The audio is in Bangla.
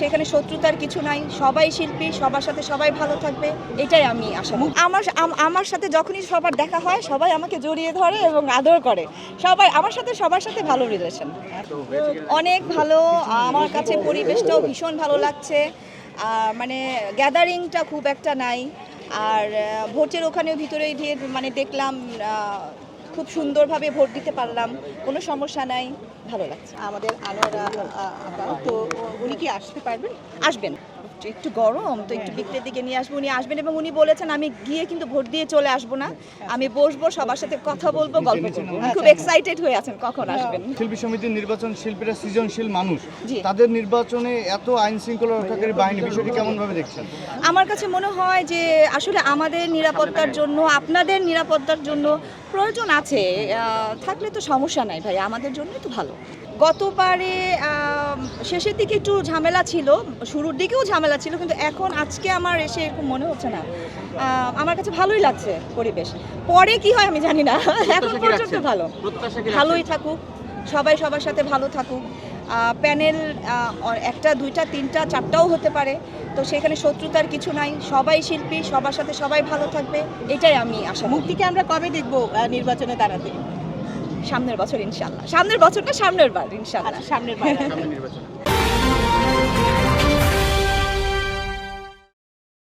সেখানে শত্রুতার কিছু নাই, সবাই শিল্পী, সবার সাথে সবাই ভালো থাকবে, এটাই আমি আশা করি। আমার সাথে যখনই সবার দেখা হয় সবাই আমাকে জড়িয়ে ধরে এবং আদর করে। সবাই আমার সাথে সবার সাথে ভালো রিলেশন, অনেক ভালো। আমার কাছে পরিবেশটাও ভীষণ ভালো লাগছে। মানে গ্যাদারিংটা খুব একটা নাই। আর ভোটের ওখানে ভিতরে গিয়ে মানে দেখলাম খুব সুন্দরভাবে ভোট দিতে পারলাম, কোনো সমস্যা নাই, ভালো লাগছে। আমাদের আনোয়ারা আপা, তো উনি কি আসতে পারবেন? আসবেন, একটু গরম তো একটু বিকেলের দিকে নিয়ে আসবো, উনি আসবেন এবং উনি বলেছেন আমি গিয়ে কিন্তু ভোট দিয়ে চলে আসবো না, আমি বসবো, সবার সাথে কথা বলবো, গল্প করবো। উনি খুব এক্সাইটেড হয়ে আছেন কখন আসবেন। শিল্পী সমিতির নির্বাচন, শিল্পীরা সৃজনশীল মানুষ, জি। তাদের নির্বাচনে এত আইন শৃঙ্খলা রক্ষাকারী বাহিনী, বিষয়টি কেমন ভাবে দেখছেন? আমার কাছে মনে হয় যে আসলে আমাদের নিরাপত্তার জন্য, আপনাদের নিরাপত্তার জন্য প্রয়োজন আছে, থাকলে তো সমস্যা নাই ভাই, আমাদের জন্যই তো ভালো। গতবারে শেষের দিকে একটু ঝামেলা ছিল, শুরুর দিকেও ঝামেলা ছিল, কিন্তু এখন আজকে আমার এসে এরকম মনে হচ্ছে না। আমার কাছে ভালোই লাগছে পরিবেশ। পরে কি হয় আমি জানি না, এখন পর্যন্ত ভালো, ভালোই থাকুক, সবাই সবার সাথে ভালো থাকুক। প্যানেল একটা, দুইটা, তিনটা, চারটাও হতে পারে, তো সেখানে শত্রুতার কিছু নাই, সবাই শিল্পী, সবার সাথে সবাই ভালো থাকবে, এটাই আমি আশা করি। মুক্তিকে আমরা কবে দেখবো নির্বাচনে দাঁড়াতে? সামনের বছর ইনশাল্লাহ, সামনের বছর না, সামনের বার ইনশাল্লাহ। সামনের বার।